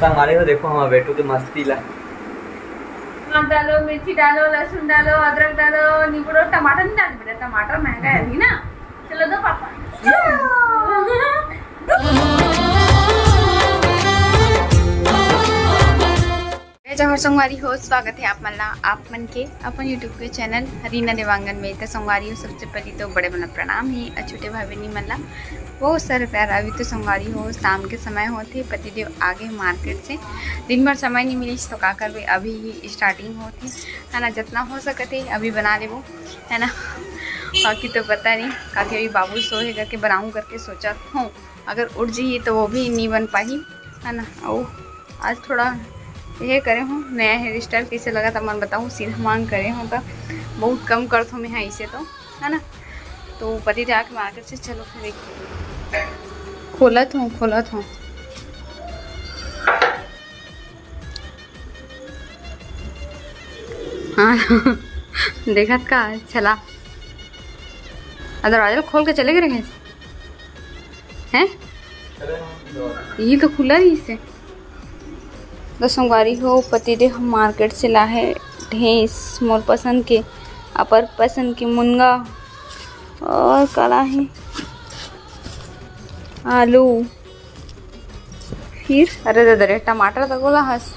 संगारे हो देखो हमारे बेटू के मस्ती ला। डालो, मिर्ची डालो, लहसुन डालो, अदरक डालो, नींबू डालो, टमाटर नहीं डाल बेटा, टमाटर महंगा है अभी ना। चलो दो पापा। जहर संगवारी हो, स्वागत है आप मन के अपन यूट्यूब के चैनल रीना देवांगन में। तो संगवारी हो, सबसे पहले तो बड़े बना प्रणाम ही छोटे भाई बहनी मन ला बहुत सारे प्यार। अभी तो संगवारी हो शाम के समय होते, पतिदेव आगे मार्केट से दिन भर समय नहीं मिली तो का करबे, अभी ही स्टार्टिंग होती है ना। जितना हो सकते अभी बना ले वो है ना, बाकी तो पता नहीं काकि अभी बाबू सोए करके बनाऊँ करके सोचा हूँ, अगर उठ जाइए तो वो भी नहीं बन पाई है ना। और आज थोड़ा ये करे हूँ नया हेयर स्टाइल कैसे लगा था मन बताऊँ, सीधा मांग करे हूँ तो बहुत कम कर हूँ मैं इसे तो है ना। तो पति जाके मार्केट से चलो फिर खोलत हूँ हाँ देखत का चला दरवाजा खोल के चले गए हैं, ये तो खुला रही इससे। तो संगवारी हो, पतिदेव मार्केट से ला है ढेंस मोर पसंद के, अपर पसंद के मुनगा और कला है आलू, फिर अरे दरे टमाटर तक बोला हंस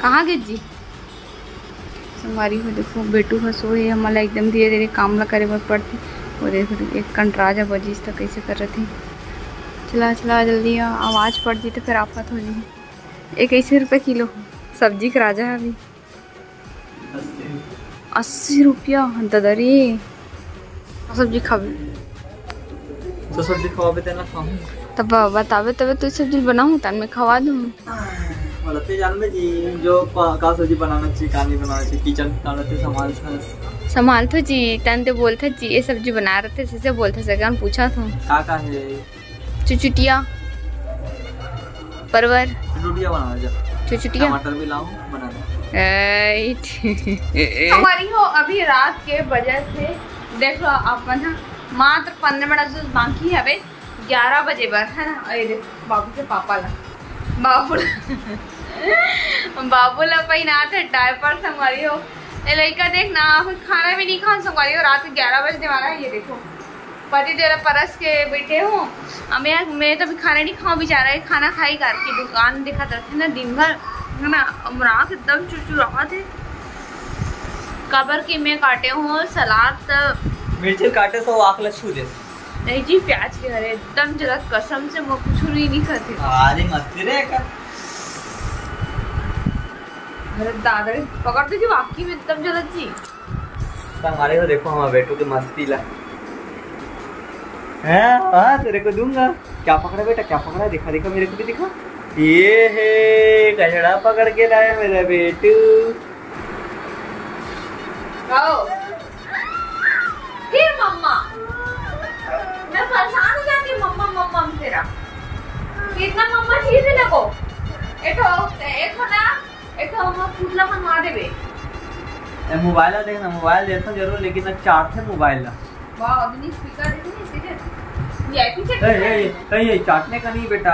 कहाँ गए जी। संगवारी हो देखो बेटू हंसो है हमारा एकदम धीरे धीरे काम ला करे बर पड़ती। वो देखो एक कंट्राजा बजीस तो कैसे कर रहे थे, चला चला जल्दी आवाज़ पड़ जी तो फिर आफत हो जाए। 21 रुपये किलो सब्जी का राजा है अभी 80 रुपया ददरी। सब्जी खावे तो सब्जी खवाबे तेना खाऊं तब बतावे तब तो सब्जी बनाऊं तब मैं खवा दूं। बोलते जान में जी जो का सब्जी बनाना चाहिए का नहीं बनाना चाहिए, किचन का संभाल तो जी तन तो बोलते जी ये सब्जी बना रहे थे से बोलते सगन पूछा था का है चुचुटिया परवर चुचुटिया बना जा, चुचुटिया टमाटर भी लाऊं बना दे। हमारी हो अभी रात के बजे से देख लो अपन मात्र 15 मिनट बाकी है, 11 बजे बर है ना। अरे देखो बाबू के पापा ला बाबू ला पहना थे डायपर। संगवारी हो ये लड़का देख ना खाना भी नहीं खा। संगवारी हो रात 11 बजे वाला है, ये देखो पति देव परस के बैठे हूँ। मैं तो अभी खाना नहीं खाऊँ, बेचारा खाना खाई करके दुकान दिखा रहते ना दिन भर है ना। रात एकदम चुरचुरा थे कबर के मैं काटे हूँ सलाद मिर्ची काटे सो आखला छू दे नहीं जी, प्याज के हरे एकदम जरा कसम से वो कुछ नहीं खाते। अरे मस्ती रे कर अरे दादा पकड़ दो जी वाकई में एकदम जलत जी। संगारे हो देखो हमारे बेटू के मस्ती ला है। हाँ तेरे को दूंगा। क्या पकड़ा बेटा, क्या पकड़ा, दिखा दिखा मेरे को भी दिखा। ये है कचड़ा पकड़ के लाया मेरा बेटू। फिर मम्मा मैं परेशान हो जाती हूँ मम्मा मम्मा तेरा कितना मम्मा चीज है देखो। एक फुटला बनवा देबे। मोबाइल ला देखना, मोबाइल देखना जरूर लेकिन ना चार्ज है मोबाइल ला। वाह अभी स्पीकर देखो सीधे वीआईपी चेक ए चाटने का नहीं बेटा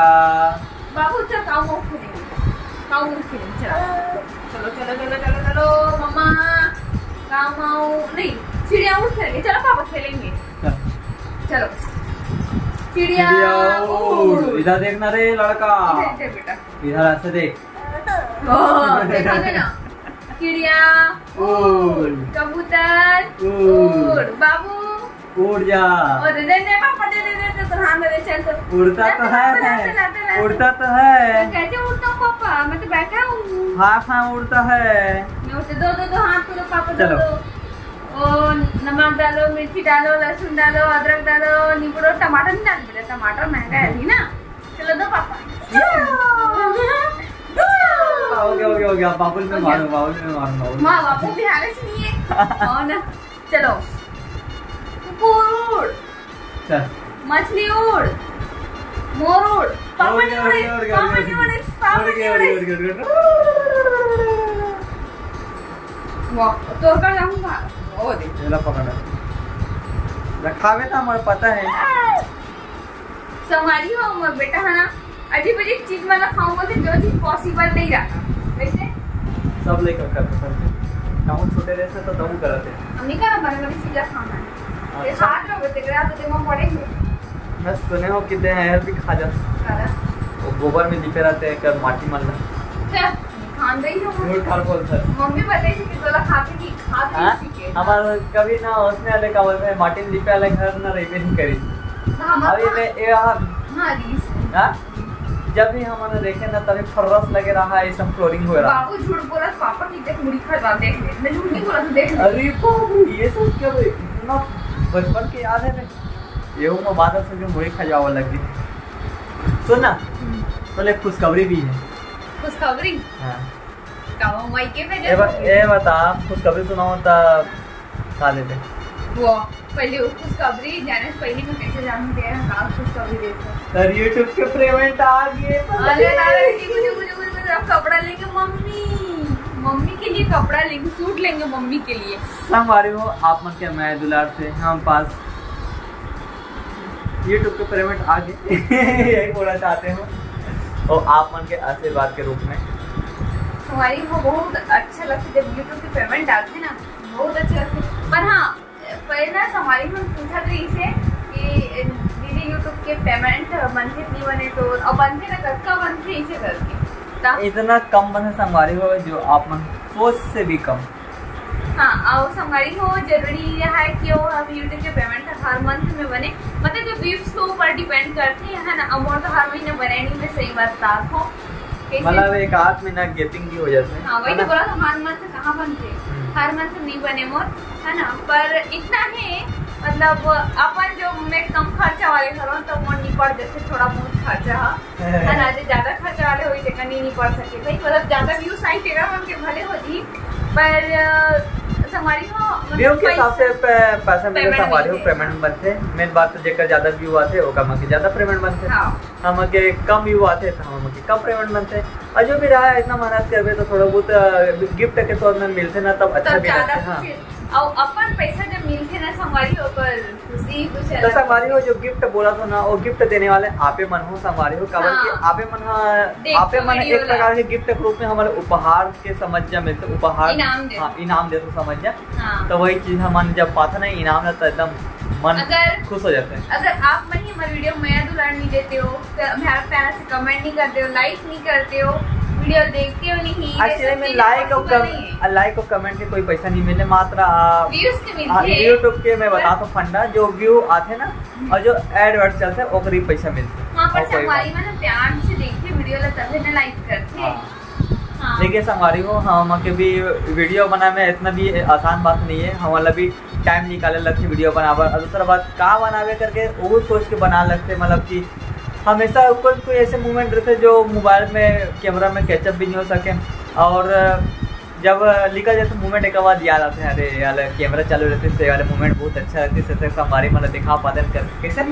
बाबू। चल काऊ खेलेंगे चलो चलो चलो चलो चलो मम्मा काऊ नहीं चिड़िया उड़ खेलेंगे। चलो पापा खेलेंगे चलो चिड़िया उड़। इधर देखना रे लड़का, इधर बेटा इधर ऐसे देख। देखा ना चिड़िया उड़, कबूतर उड़, बाबू उड़ जा। और दे पापा दे तो हाथ में चल तो उड़ता तो है, उड़ता तो है। कैसे उड़ता हूँ पापा, मैं तो बैठा हूँ। हाँ उड़ता है। दो हाथ को पापा चलो। ओ नमक डालो, मिर्ची डालो, लहसुन डालो, अदरक डालो, नींबू डालो, टमाटर नहीं डाल बेटा, टमाटर महंगा है अभी ना। चलो दो पापा। हो गया बाबुल में मारो बाबू बिहार से नहीं है ना। चलो कुकुर उड़, मछली उड़, मोर उड़, पापा नहीं उड़े। वाह तोड़ कर जाऊंगा। ओ देख चला पकड़ा रखा हुआ था हमारे पता है। संगवारी हो मोर बेटा है ना अजीब अजीब चीज मतलब खाऊं बोलते जो चीज पॉसिबल नहीं रहता वैसे सब लेकर करते सकते हम छोटे रहते तो तुम करते हम नहीं करा बड़ी बड़ी चीजें खाना है ये हाथ में बेटे करा तो दिमाग पड़ेंगे मैं सुने हो कितने हैं भी खा जा करा वो गोबर में लिपे रहते हैं कर माटी मल क्या खान दई हो झूठ खाल बोलता है मम्मी बताई थी कि तोला खाते की खाते हाँ? सीखे हमारे कभी ना उसने वाले का बोलते हैं माटी में लिपे वाले घर ना रही नहीं करी अभी मैं ये हाँ रीस हाँ जब भी हमारे देखे ना तभी फर्रस लगे रहा है सब फ्लोरिंग हो रहा बाबू झूठ बोला पापा की देख मुड़ी खा देख ले मैं झूठ नहीं बोला तो देख ले अरे बाबू ये सब क्या इतना बचपन के याद है मैं ये हूँ मैं बादल से मुड़ी खा जावा लगी सुन ना तो एक खुशखबरी भी है खुशखबरी हाँ गाँव माई के पे ये बता खुशखबरी सुनाओ ता खा लेते वो पहले वो खुशखबरी जाने से पहले मैं कैसे जानूं कि हम खुशखबरी देते सर YouTube के पेमेंट आ गए अरे दादाजी मुझे अब कपड़ा लेंगे मम्मी के लिए कपड़ा लेंगे सूट लेंगे मम्मी के लिए हमारे हो आप मन के मैं दुलार से हम पास YouTube के पेमेंट आ गए यही बोलना चाहते हो और आप मन के आशीर्वाद के रूप में हमारी वो बहुत अच्छा लगता है जब YouTube के पेमेंट आते ना बहुत अच्छे लगते पर हाँ पहले ना हमारी में पूछा था इसे कि दीदी YouTube के पेमेंट बनते नहीं बने तो अब बनते ना कब बनते इसे करके इतना कम बने संगवारी हो जो आप मन सोच से भी कम हाँ और संगवारी हो जरूरी है कि वो अब YouTube के पेमेंट हर मंथ में बने मतलब जो व्यूज के ऊपर डिपेंड करते हैं है ना अमाउंट तो हर महीने बने नहीं मैं सही बता हो मतलब एक आध महीना गेटिंग भी हो जाते हैं हाँ वही तो बोला तो हर मंथ कहाँ बनते हर मंथ नहीं बने मोर है ना पर इतना है मतलब अपन जो मैं कम खर्चा वाले घरों तो वो नहीं पड़ जैसे थोड़ा बहुत खर्चा है ना जो ज्यादा खर्चा वाले हुई देखा नहीं पड़ सके भाई मतलब ज्यादा व्यूज आई तेरा उनके भले होती पर हमारी व्यू के हिसाब से पैसा मिले हमारे हो पेमेंट बनते मेन बात तो जेकर ज्यादा व्यू आते हो कम के ज्यादा पेमेंट बनते हम के कम व्यू आते तो हम के कम पेमेंट बनते और जो भी रहा इतना मेहनत करबे तो थोड़ा बहुत गिफ्ट के तौर में मिलते ना तब अच्छा भी लगता है हाँ और अपन पैसा जब मिलते ना संगवारी हो पर खुशी कुछ तो संगवारी हो जो गिफ्ट बोला था ना वो गिफ्ट देने वाले आपे मन हो संगवारी हो काबर कि आपे मन एक प्रकार के गिफ्ट के रूप में हमारे उपहार के समझ जा मिलते उपहार इनाम दे तो समझ जा तो वही चीज हम जब पाते ना इनाम तो एकदम मन खुश हो जाता है अगर आप मन ही हमारे वीडियो में दुलार नहीं देते हो हमारे प्यार से कमेंट नहीं करते हो लाइक नहीं करते हो वीडियो देखते हो नहीं एक्चुअली में लाइक और कमेंट के कोई पैसा नहीं मिले मात्र व्यूज के मिलते हैं यूट्यूब के मैं बताता हूँ फंडा जो व्यू आते ना और जो एडवर्ड चलते हैं ओकरी पैसा मिलते हां पर संगवारी में प्यार से देखते वीडियो ला तब ना लाइक करते हां देखिए संगवारी हो हम के भी वीडियो बनाने में इतना भी आसान बात नहीं है हमारा भी टाइम निकाले लगते वीडियो बनावे और दूसरा बात का बनावे करके वो सोच के बना लगते मतलब कि हमेशा कोई ऐसे मूवमेंट रहते जो मोबाइल में कैमरा में कैचअप भी नहीं हो सके और जब निकल जाते मूवमेंट एक बाद याद आते हैं अरे यार कैमरा चालू रहते इससे वाले मूवमेंट बहुत अच्छा रहती है हमारी मतलब दिखा पाते कर कैसे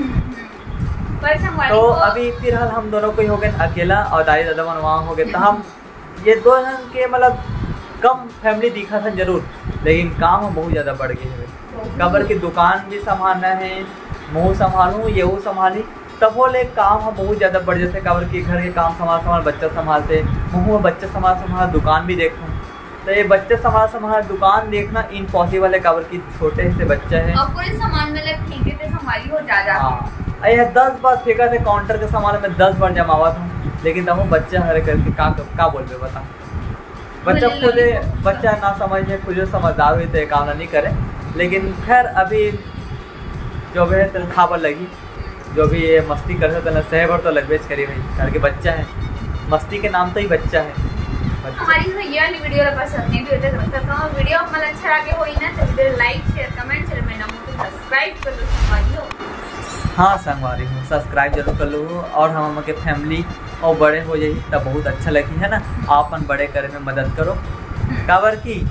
तो अभी फिलहाल हम दोनों को ही हो गए अकेला और दादी दादा मन वहाँ हो गए तो हम ये दो जन के मतलब कम फैमिली दिखा था जरूर लेकिन काम बहुत ज़्यादा बढ़ गई है कबर की दुकान भी संभालना है मुँह संभालूँ ये वो संभाली तब वो ले काम हम बहुत ज़्यादा बढ़ जाते काबर की घर के काम संभाल बच्चा संभालते मुँह बच्चा संभाल दुकान भी देखता हूँ तो ये बच्चे संभाल दुकान देखना इम्पॉसिबल है काबर की छोटे से बच्चा है और पूरे सामान में लग फेंके थे संभाली हो जा हाँ ये 10 बार फेंका थे काउंटर के सामान में 10 बार जमावा था लेकिन तब वो बच्चा हर करके का बोल रहे बता बच्चा खुद बच्चा ना समझे खुद समझदार हुई तो काम नहीं करे लेकिन खैर अभी जो भी है तनख्वाह पर लगी जो भी ये मस्ती कर सकते सह भर तो लगभग करी भाई करके बच्चा है मस्ती के नाम तो ही बच्चा है हमारी भैया वीडियो पसंद नहीं भी होते तो वीडियो मतलब अच्छा लगे हो ना तो video like share comment channel में नमो सब्सक्राइब कर लो संगवारी हो हाँ संगवारी हूँ सब्सक्राइब जरूर कर लो और हम के फैमिली और बड़े हो जाए तब बहुत अच्छा लगी है ना आपन बड़े करे में मदद करो काबर की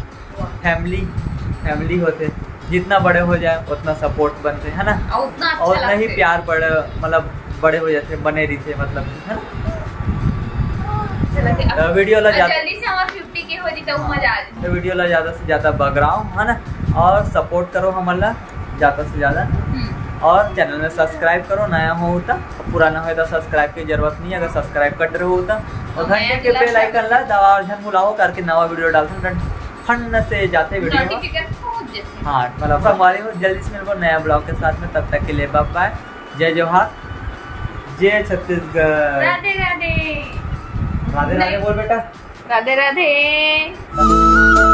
फैमिली होते जितना बड़े हो जाए उतना सपोर्ट बनते है ना और उतना ही प्यार बड़े मतलब बड़े हो जाते बने रहते मतलब है ना वीडियो ला जल्दी से हमारा 50 के हो जी तो मजा आ जाए वीडियो ला ज़्यादा से ज़्यादा बगराओ है ना और सपोर्ट करो हमारा ज़्यादा से ज़्यादा और चैनल में सब्सक्राइब करो, नया हो तो पुराना हो तो सब्सक्राइब की जरूरत नहीं है। अगर सब्सक्राइब कर रहे हो तो और घंटे के बेल आइकन ला दबा और झन बुलाओ करके नवा वीडियो डालते फन से जाते वीडियो। हाँ मतलब हमारे जल्दी से मेरे को नया ब्लॉग के साथ में, तब तक के लिए बाय बाय। जय जवाहर, जय छत्तीसगढ़। राधे राधे। राधे राधे बोल बेटा। राधे राधे।